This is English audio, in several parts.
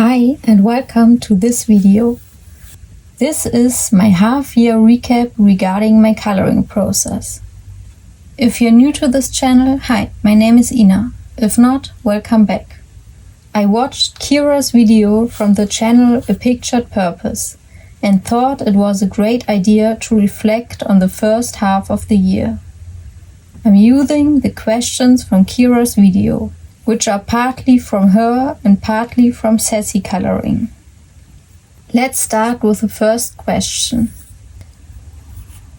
Hi and welcome to this video. This is my half-year recap regarding my coloring process. If you're new to this channel, hi, my name is Ina. If not, welcome back. I watched Kira's video from the channel A Pictured Purpose and thought it was a great idea to reflect on the first half of the year. I'm using the questions from Kira's video, which are partly from her and partly from Sassy Coloring. Let's start with the first question.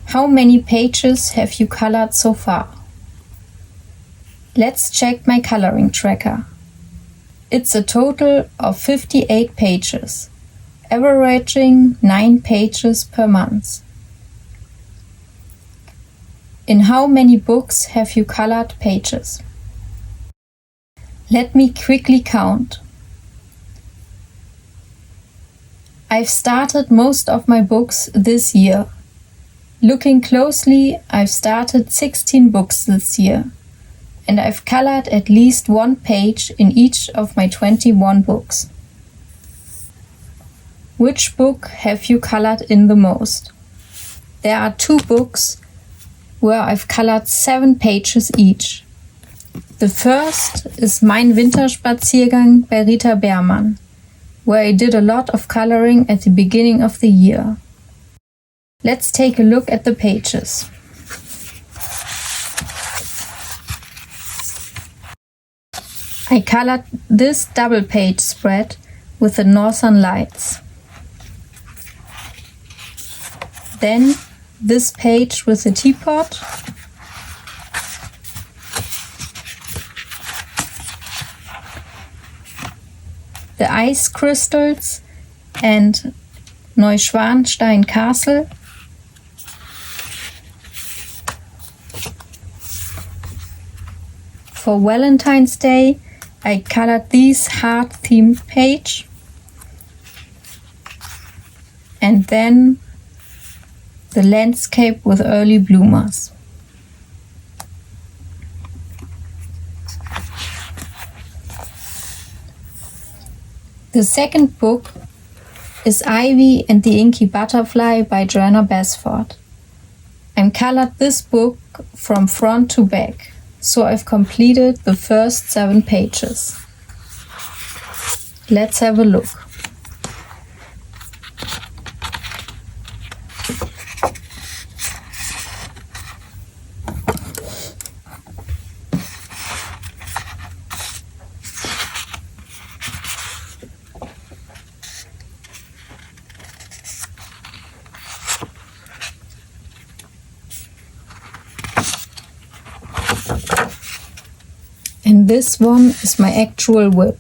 How many pages have you colored so far? Let's check my coloring tracker. It's a total of 58 pages, averaging 9 pages per month. In how many books have you colored pages? Let me quickly count. I've started most of my books this year. Looking closely, I've started 16 books this year, and I've colored at least 1 page in each of my 21 books. Which book have you colored in the most? There are 2 books where I've colored 7 pages each. The first is Mein Winterspaziergang bei Rita Beermann, where I did a lot of coloring at the beginning of the year. Let's take a look at the pages. I colored this double page spread with the Northern Lights. Then this page with the teapot. The ice crystals and Neuschwanstein Castle. For Valentine's Day, I colored these heart-themed page and then the landscape with early bloomers. The second book is Ivy and the Inky Butterfly by Joanna Basford. I colored this book from front to back, so I've completed the first 7 pages. Let's have a look. And this one is my actual whip.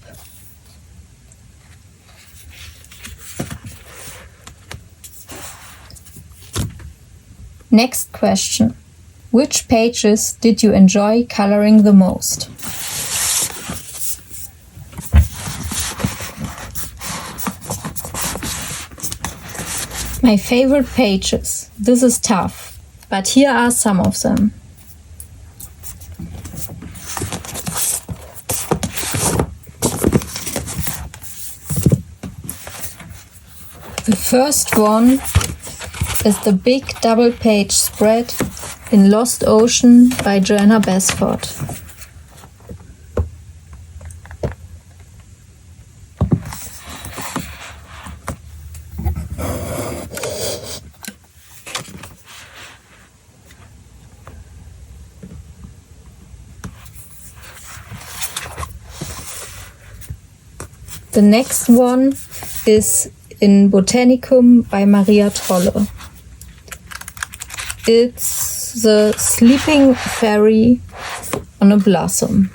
Next question. Which pages did you enjoy coloring the most? My favorite pages. This is tough, but here are some of them. The first one is the big double page spread in Lost Ocean by Joanna Basford. The next one is in Botanicum by Maria Trolle. It's the sleeping fairy on a blossom.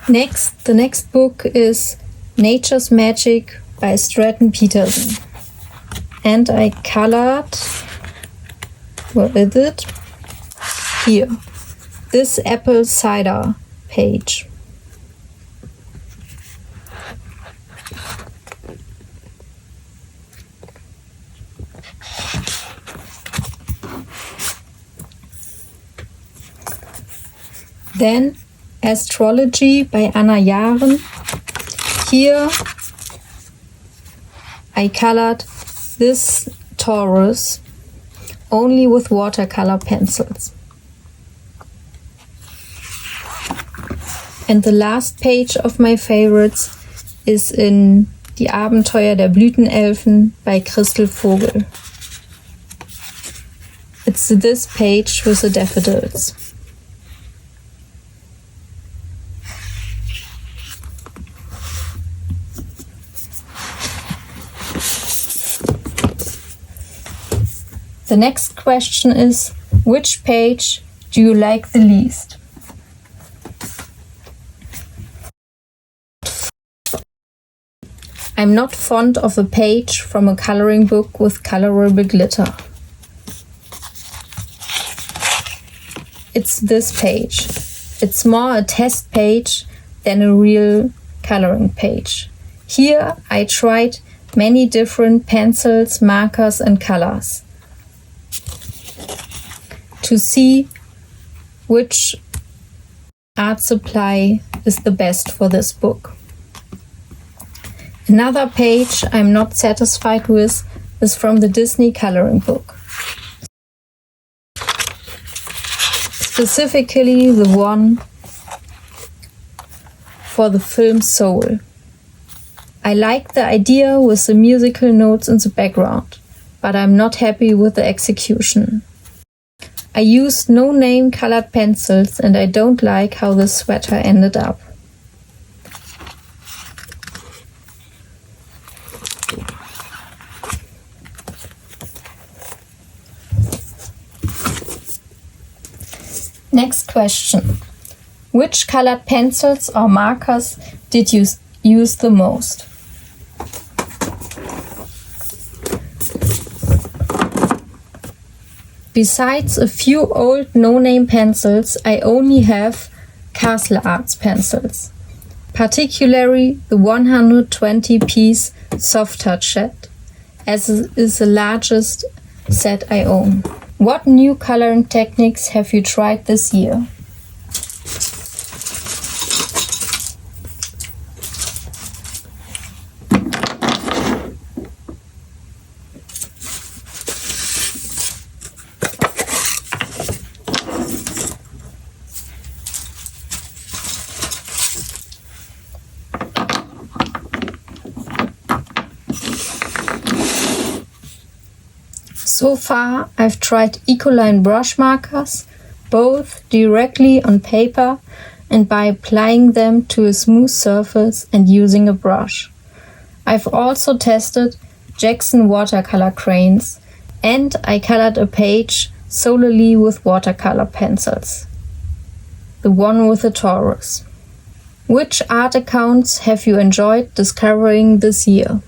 The next book is Nature's Magic by Stratton Peterson. And I colored, where is it? Here, this apple cider page. Then Astrology by Anna Jaren. Here I colored this Taurus only with watercolor pencils. And the last page of my favorites is in Die Abenteuer der Blütenelfen by Christel Vogel. It's this page with the daffodils. The next question is, which page do you like the least? I'm not fond of a page from a coloring book with colorable glitter. It's this page. It's more a test page than a real coloring page. Here I tried many different pencils, markers and colors to see which art supply is the best for this book. Another page I'm not satisfied with is from the Disney coloring book. Specifically the one for the film Soul. I like the idea with the musical notes in the background, but I'm not happy with the execution. I used no-name colored pencils and I don't like how the sweater ended up. Next question. Which colored pencils or markers did you use the most? Besides a few old no-name pencils, I only have Castle Arts pencils, particularly the 120-piece soft touch set, as it is the largest set I own. What new coloring techniques have you tried this year? So far, I've tried Ecoline brush markers, both directly on paper and by applying them to a smooth surface and using a brush. I've also tested Jackson watercolor crayons, and I colored a page solely with watercolor pencils, the one with the Taurus. Which art accounts have you enjoyed discovering this year?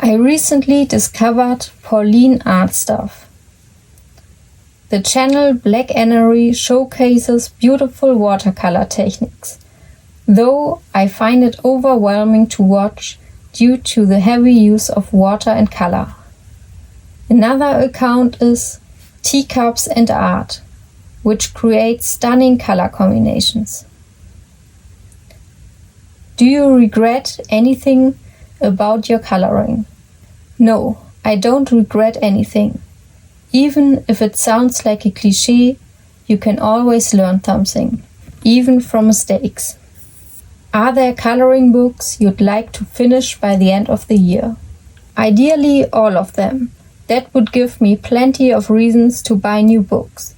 I recently discovered Pauline Art Stuff. The channel Black Annery showcases beautiful watercolor techniques, though I find it overwhelming to watch due to the heavy use of water and color. Another account is Teacups and Art, which creates stunning color combinations. Do you regret anything about your coloring? No, I don't regret anything. Even if it sounds like a cliché, you can always learn something, even from mistakes. Are there coloring books you'd like to finish by the end of the year? Ideally, all of them. That would give me plenty of reasons to buy new books.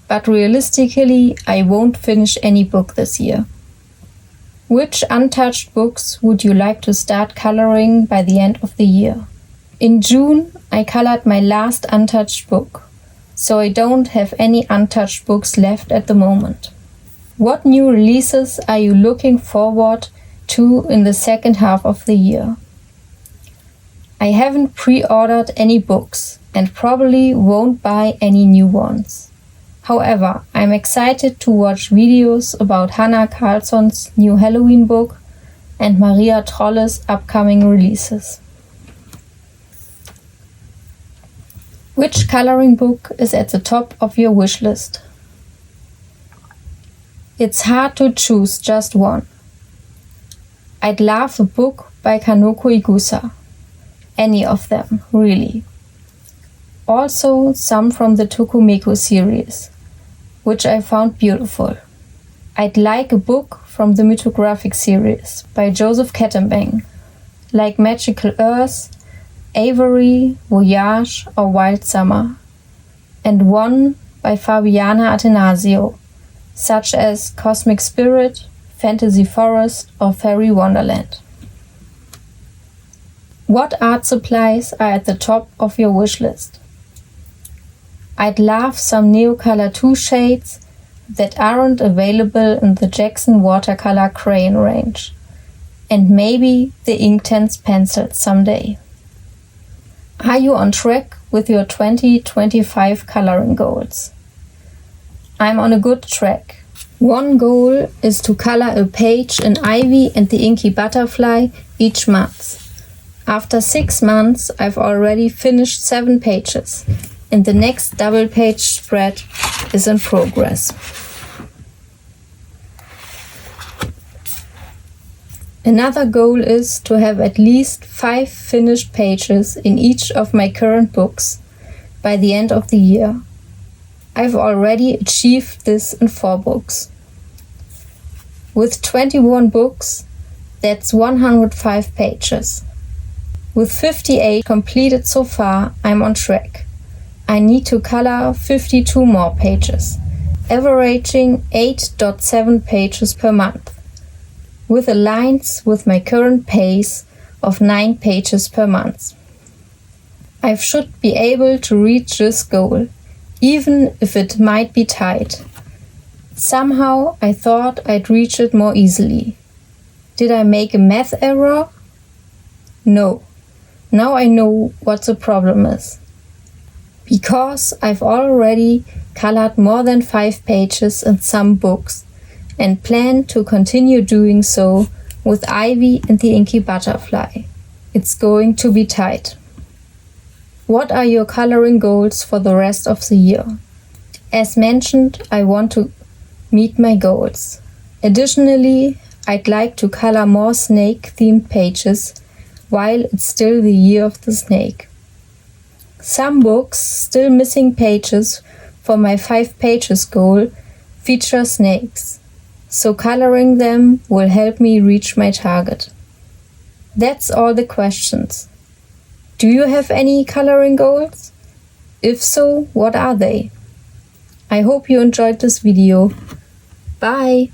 But realistically, I won't finish any book this year. Which untouched books would you like to start coloring by the end of the year? In June, I colored my last untouched book, so I don't have any untouched books left at the moment. What new releases are you looking forward to in the second half of the year? I haven't pre-ordered any books and probably won't buy any new ones. However, I'm excited to watch videos about Hannah Carlson's new Halloween book and Maria Trolle's upcoming releases. Which coloring book is at the top of your wish list? It's hard to choose just one. I'd love a book by Kanoko Igusa. Any of them, really. Also some from the Tokumeko series, which I found beautiful. I'd like a book from the mythographic series by Joseph Kettenbang, like Magical Earth, Avery, Voyage or Wild Summer, and one by Fabiana Attanasio, such as Cosmic Spirit, Fantasy Forest or Fairy Wonderland. What art supplies are at the top of your wish list? I'd love some Neocolor 2 shades that aren't available in the Jackson watercolor crayon range, and maybe the Inktense pencils someday. Are you on track with your 2025 coloring goals? I'm on a good track. One goal is to color a page in Ivy and the Inky Butterfly each month. After 6 months, I've already finished 7 pages, and the next double-page spread is in progress. Another goal is to have at least 5 finished pages in each of my current books by the end of the year. I've already achieved this in 4 books. With 21 books, that's 105 pages. With 58 completed so far, I'm on track. I need to color 52 more pages, averaging 8.7 pages per month, with aligns with my current pace of 9 pages per month. I should be able to reach this goal, even if it might be tight. Somehow I thought I'd reach it more easily. Did I make a math error? No. Now I know what the problem is. Because I've already colored more than 5 pages in some books and plan to continue doing so with Ivy and the Inky Butterfly. It's going to be tight. What are your coloring goals for the rest of the year? As mentioned, I want to meet my goals. Additionally, I'd like to color more snake-themed pages while it's still the year of the snake. Some books still missing pages for my 5 pages goal feature snakes, so coloring them will help me reach my target. That's all the questions. Do you have any coloring goals? If so, what are they? I hope you enjoyed this video. Bye!